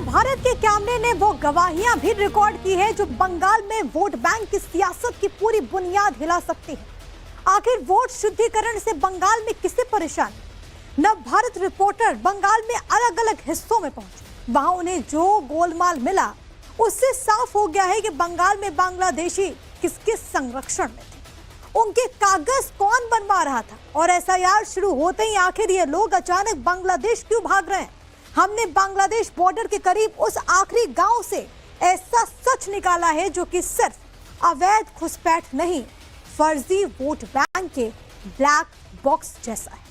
भारत के कैमरे ने वो गवाहियां भी रिकॉर्ड की है जो बंगाल में वोट बैंक की सियासत की पूरी बुनियाद हिला सकती है। आखिर वोट शुद्धिकरण से बंगाल में किसे परेशानी? नव भारत रिपोर्टर बंगाल में अलग अलग हिस्सों में पहुंचे। वहां उन्हें जो गोलमाल मिला उससे साफ हो गया है कि बंगाल में बांग्लादेशी किसके संरक्षण में थे, उनके कागज कौन बनवा रहा था और एसआईआर शुरू होते ही आखिर ये लोग अचानक बांग्लादेश क्यों भाग रहे हैं। हमने बांग्लादेश बॉर्डर के करीब उस आखिरी गांव से ऐसा सच निकाला है जो कि सिर्फ अवैध घुसपैठ नहीं, फर्जी वोट बैंक के ब्लैक बॉक्स जैसा है।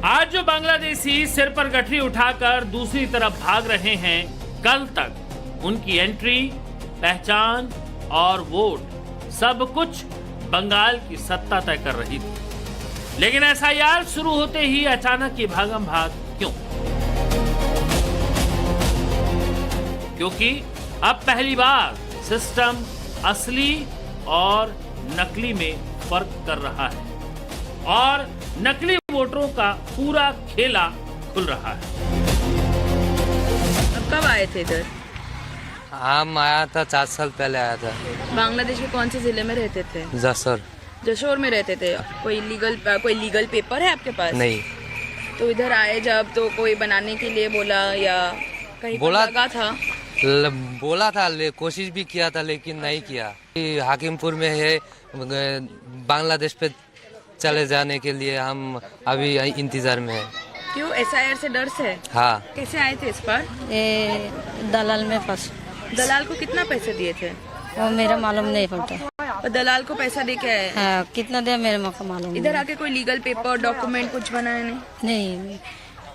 आज जो बांग्लादेशी सिर पर गठरी उठाकर दूसरी तरफ भाग रहे हैं, कल तक उनकी एंट्री, पहचान और वोट सब कुछ बंगाल की सत्ता तय कर रही थी। लेकिन एसआईआर शुरू होते ही अचानक ये भागम भाग क्यों? क्योंकि अब पहली बार सिस्टम असली और नकली में फर्क कर रहा है और नकली वोटरों का पूरा खेला खुल रहा है। अब कब आए थे इधर? हम आया था 4 साल पहले आया था। बांग्लादेश के कौन से जिले में रहते थे? जसोर। जशोर में रहते थे। कोई लीगल पेपर है आपके पास? नहीं। तो इधर आए जब तो कोई बनाने के लिए बोला या कहीं बोला लगा था? बोला था, कोशिश भी किया था लेकिन नहीं किया। हाकिमपुर में है, बांग्लादेश पे चले जाने के लिए हम अभी इंतजार में है। क्यों? एसआईआर से डर से? हाँ। कैसे आए थे इस पर? दलाल में फंस। दलाल को कितना पैसे दिए थे? वो मेरा मालूम नहीं पड़ता। और दलाल को पैसा दे के आए? हाँ, कितना दिया मेरे को मालूम इधर आके कोई लीगल पेपर डॉक्यूमेंट कुछ बनाया नहीं।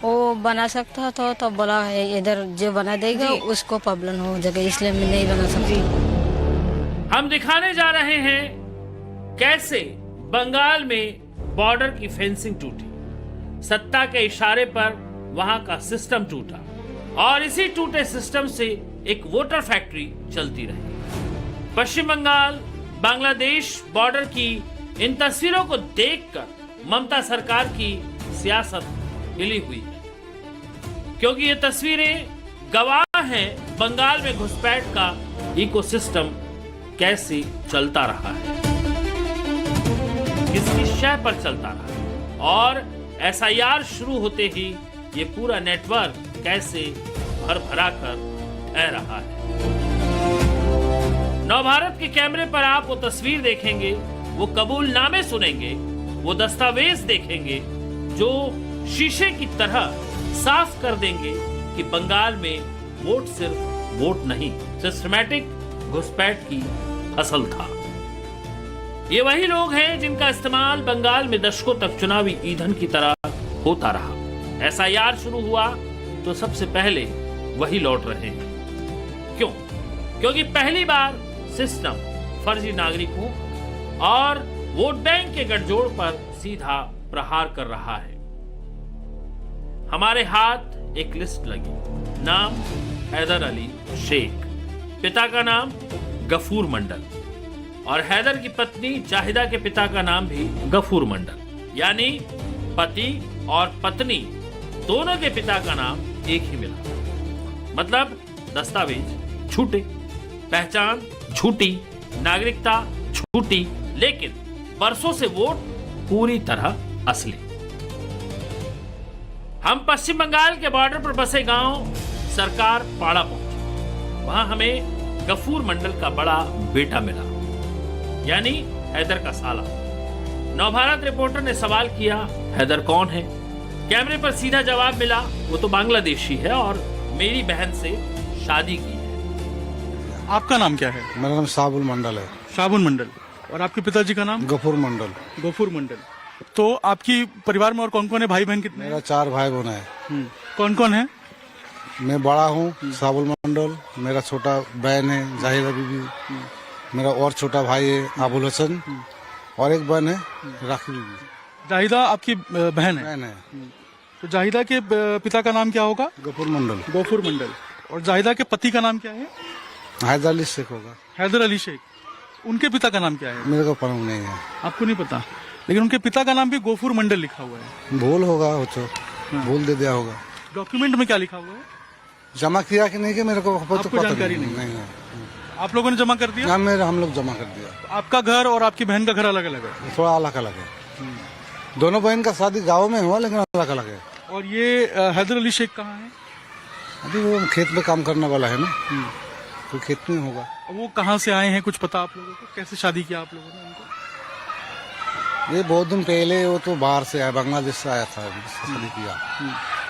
वो बना सकता था तो बोला है इधर जो बना देगा उसको प्रॉब्लम हो जाएगा, इसलिए मैं नहीं बना सकती। हम दिखाने जा रहे हैं कैसे बंगाल में बॉर्डर की फेंसिंग टूटी, सत्ता के इशारे पर वहां का सिस्टम टूटा और इसी टूटे सिस्टम से एक वोटर फैक्ट्री चलती रही। पश्चिम बंगाल बांग्लादेश बॉर्डर की इन तस्वीरों को देखकर ममता सरकार की सियासत हिली हुई है, क्योंकि ये तस्वीरें गवाह हैं बंगाल में घुसपैठ का इकोसिस्टम कैसे चलता रहा है, किसकी शय पर चलता रहा और एसआईआर शुरू होते ही ये पूरा नेटवर्क कैसे भर भरा कर बह रहा है। नवभारत के कैमरे पर आप वो तस्वीर देखेंगे, वो कबूलनामे सुनेंगे, वो दस्तावेज देखेंगे जो शीशे की तरह साफ कर देंगे कि बंगाल में वोट सिर्फ वोट नहीं, सिस्टमैटिक घुसपैठ की फसल था। ये वही लोग हैं जिनका इस्तेमाल बंगाल में दशकों तक चुनावी ईंधन की तरह होता रहा। एसआईआर शुरू हुआ तो सबसे पहले वही लौट रहे हैं। क्यों? क्योंकि पहली बार सिस्टम फर्जी नागरिकों और वोट बैंक के गठजोड़ पर सीधा प्रहार कर रहा है। हमारे हाथ एक लिस्ट लगी। नाम हैदर अली शेख, पिता का नाम गफूर मंडल और हैदर की पत्नी जाहिदा के पिता का नाम भी गफूर मंडल, यानी पति और पत्नी दोनों के पिता का नाम एक ही मिला। मतलब दस्तावेज झूठे, पहचान झूठी, नागरिकता झूठी, लेकिन बरसों से वोट पूरी तरह असली। हम पश्चिम बंगाल के बॉर्डर पर बसे गांव सरकार पाड़ा पहुंचे। वहां हमें गफूर मंडल का बड़ा बेटा मिला, यानी हैदर का साला। नवभारत रिपोर्टर ने सवाल किया, हैदर कौन है? कैमरे पर सीधा जवाब मिला, वो तो बांग्लादेशी है और मेरी बहन से शादी की है। आपका नाम क्या है? मेरा नाम शाबुल मंडल है। शाबुल मंडल। और आपके पिताजी का नाम? गफूर मंडल। गफूर मंडल। तो आपकी परिवार में और कौन कौन है? भाई बहन कितने? मेरा 4 भाई बहन है। कौन कौन है? मैं बड़ा हूँ, शाबुल मंडल। मेरा छोटा बहन है जाहिदा बीबी। मेरा और छोटा भाई है अबुल हसन और एक बहन है राखी बीबी। जाहिदा आपकी बहन है? तो जाहिदा के पिता का नाम क्या होगा? गफूर मंडल। गफूर मंडल। और जाहिदा के पति का नाम क्या है? हैदर अली शेख होगा। हैदर अली शेख। उनके पिता का नाम क्या है? मेरे को पता नहीं है। आपको नहीं पता, लेकिन उनके पिता का नाम भी गफूर मंडल लिखा हुआ है। भूल होगा वो तो, भूल दे दिया होगा। डॉक्यूमेंट में क्या लिखा हुआ है? जमा किया कि नहीं कि मेरे को आपको पता जानकारी नहीं? नहीं है। आप लोगों ने जमा कर दिया? हम लोग जमा कर दिया। तो आपका घर और आपकी बहन का घर अलग अलग है? थोड़ा अलग अलग है। दोनों बहन का शादी गाँव में हुआ, लेकिन अलग अलग है। और ये हैदर अली शेख कहाँ है? अभी वो खेत में काम करने वाला है ना, तो खेत में होगा। वो कहाँ से आए हैं, कुछ पता आप लोगों को? कैसे शादी किया आप लोगों ने उनको? ये बहुत दिन पहले वो तो बाहर से आया, बांग्लादेश से आया था, शादी किया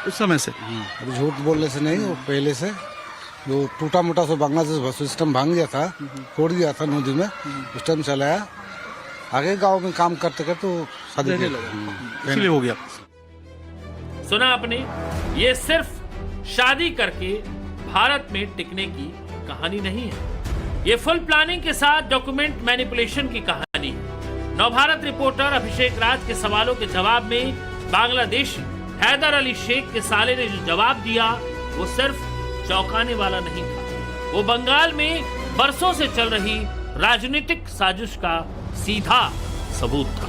उस समय से? अभी झूठ बोलने से नहीं, वो पहले से जो टूटा मोटा से बांग्लादेश सिस्टम भांग गया था, तोड़ गया था नदी में, उस टाइम चला आया। आगे गांव में काम करते करते तो शादी इसलिए हो गया। सुना आपने, ये सिर्फ शादी करके भारत में टिकने की कहानी नहीं है, ये फुल प्लानिंग के साथ डॉक्यूमेंट मैनिपुलेशन की कहानी है। नवभारत रिपोर्टर अभिषेक राज के सवालों के जवाब में बांग्लादेशी हैदर अली शेख के साले ने जो जवाब दिया वो सिर्फ चौंकाने वाला नहीं था, वो बंगाल में बरसों से चल रही राजनीतिक साजिश का सीधा सबूत था।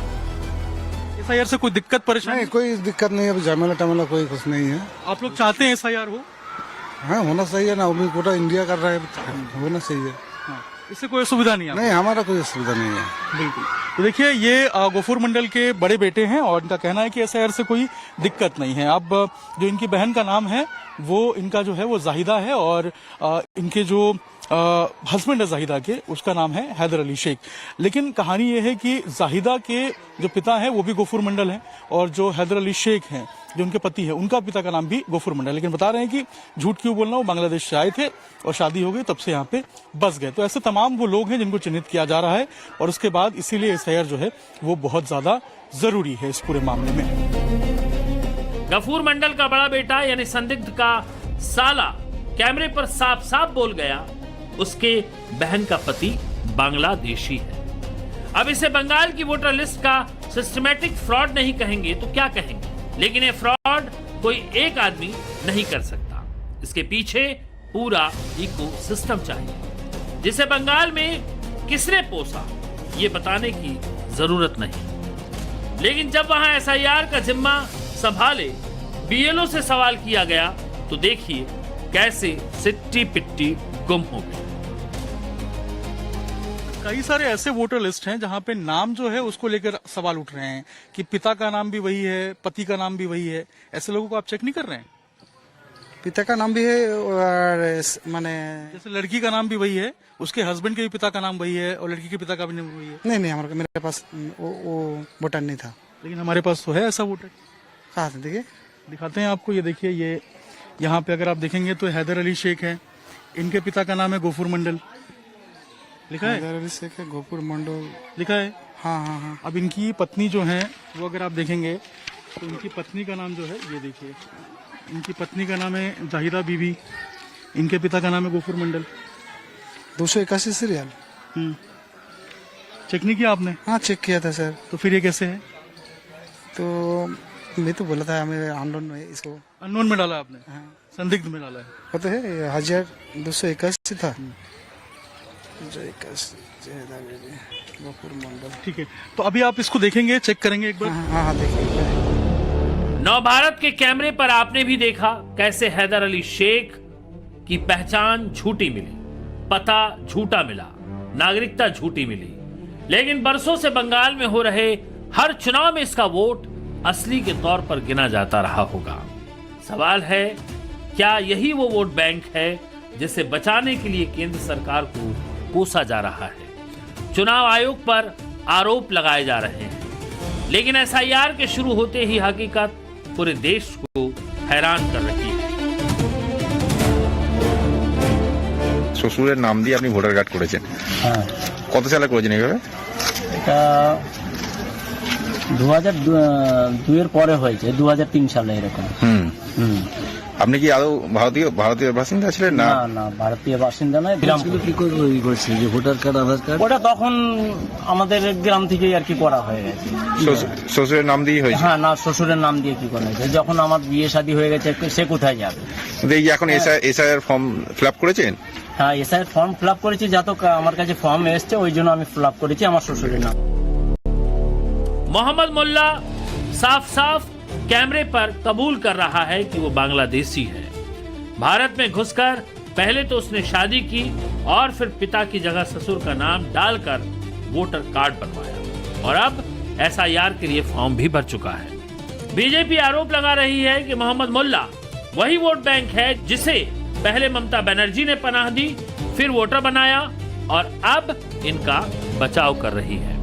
एसआईआर से कोई दिक्कत परेशानी? नहीं, कोई दिक्कत नहीं है, अभी झमेला टमेला कोई कुछ नहीं है। आप लोग चाहते हैं एसआईआर हो? हाँ, होना चाहिए ना, अभी पूरा इंडिया कर रहा है, होना चाहिए। इससे कोई सुविधा नहीं है? नहीं, हमारा कोई सुविधा नहीं है। बिल्कुल। तो देखिए, ये गफूर मंडल के बड़े बेटे हैं और इनका कहना है कि एसआईआर से कोई दिक्कत नहीं है। अब जो इनकी बहन का नाम है वो इनका जो है वो जाहिदा है, और इनके जो हस्बैंड है जाहिदा के, उसका नाम है हैदर अली शेख। लेकिन कहानी ये है कि जाहिदा के जो पिता है वो भी गफूर मंडल है, और जो हैदर अली शेख हैं जो उनके पति है, उनका पिता का नाम भी गफूर मंडल। लेकिन बता रहे हैं कि झूठ क्यों बोलना, वो बांग्लादेश से आए थे और शादी हो गई, तब से यहाँ पे बस गए। तो ऐसे तमाम वो लोग हैं जिनको चिन्हित किया जा रहा है, और उसके बाद इसीलिए एसआईआर जो है वो बहुत ज्यादा जरूरी है इस पूरे मामले में। गफूर मंडल का बड़ा बेटा यानी संदिग्ध का साला कैमरे पर साफ साफ बोल गया उसके बहन का पति बांग्लादेशी है। अब इसे बंगाल की वोटर लिस्ट का सिस्टमैटिक फ्रॉड नहीं कहेंगे तो क्या कहेंगे, लेकिन ये फ्रॉड कोई एक आदमी नहीं कर सकता। इसके पीछे पूरा इकोसिस्टम चाहिए, जिसे बंगाल में किसने पोसा ये बताने की जरूरत नहीं। लेकिन जब वहां एसआईआर का जिम्मा संभाले बीएलओ से सवाल किया गया तो देखिए कैसे सिट्टी पिट्टी गुम हो गई। कई सारे ऐसे वोटर लिस्ट हैं जहां पे नाम जो है उसको लेकर सवाल उठ रहे हैं कि पिता का नाम भी वही है, पति का नाम भी वही है। ऐसे लोगों को आप चेक नहीं कर रहे हैं? पिता का नाम भी है और माने जैसे लड़की का नाम भी वही है, उसके हस्बैंड के भी पिता का नाम वही है, और लड़की के पिता का भी नाम वही है। नहीं, हमारे मेरे पास वो वोटर नहीं था। लेकिन हमारे पास तो है ऐसा वोटर। कहाँ से देखिए, दिखाते हैं आपको। ये देखिए, ये यहाँ पे अगर आप देखेंगे तो हैदर अली शेख है, इनके पिता का नाम है गफूर मंडल, लिखा है। हैदर अली शेख है, गफूर मंडल लिखा है। हाँ। अब इनकी पत्नी जो है वो अगर आप देखेंगे तो इनकी पत्नी का नाम जो है, ये देखिए, इनकी पत्नी का नाम है जाहिदा बीबी, इनके पिता का नाम है गफूर मंडल। 281 सीरियल। चेक नहीं किया आपने? हाँ, चेक किया था सर। तो फिर ये कैसे है? तो मैं तो बोला था हमें अननोन में, इसको अननोन में डाला आपने? हाँ। संदिग्ध में डाला है। वो तो है 1281 था। गफूर मंडल। ठीक है, तो अभी आप इसको देखेंगे, चेक करेंगे एक बार? हाँ, देखिए। नवभारत के कैमरे पर आपने भी देखा कैसे हैदर अली शेख की पहचान झूठी मिली, पता झूठा मिला, नागरिकता झूठी मिली। लेकिन बरसों से बंगाल में हो रहे हर चुनाव में इसका वोट असली के तौर पर गिना जाता रहा होगा। सवाल है, क्या यही वो वोट बैंक है जिसे बचाने के लिए केंद्र सरकार को कोसा जा रहा है? चुनाव आयोग पर आरोप लगाए जा रहे हैं, लेकिन एसआईआर के शुरू होते ही हकीकत पूरे देश को हैरान कर रही है। শ্বশুরের নাম দিয়ে আপনি ভোটার কার্ড করেছেন, কত সালে করেছেন এইভাবে? এটা 2002 এর পরে হয়েছে, 2003 সালে এরকম। আপনি কি আদৌ ভারতীয় বাসিন্দা ছিলেন? না, ভারতীয় বাসিন্দা নয়। গ্রাম কি করেছে যে ভোটার কার্ড, আধার কার্ড, ওটা তখন আমাদের গ্রাম থেকেই আর কি করা হয়ে গেছে। শ্বশুরের নাম দিয়ে হয়েছে? হ্যাঁ, না, শ্বশুরের নাম দিয়ে কি করা হয়েছে। যখন আমার বিয়ে শাদী হয়ে গেছে সে কোথায় যাবে? এই যে এখন এসআইআর ফর্ম ফিল আপ করেছেন, হ্যাঁ এসআইআর ফর্ম ফিল আপ করেছি, যা তো আমার কাছে ফর্ম এসছে ওই জন্য আমি ফিল আপ করেছি আমার শ্বশুরের নাম। मोहम्मद मुल्ला साफ साफ कैमरे पर कबूल कर रहा है कि वो बांग्लादेशी है। भारत में घुसकर पहले तो उसने शादी की और फिर पिता की जगह ससुर का नाम डालकर वोटर कार्ड बनवाया और अब एसआईआर के लिए फॉर्म भी भर चुका है। बीजेपी आरोप लगा रही है कि मोहम्मद मुल्ला वही वोट बैंक है जिसे पहले ममता बनर्जी ने पनाह दी, फिर वोटर बनाया और अब इनका बचाव कर रही है।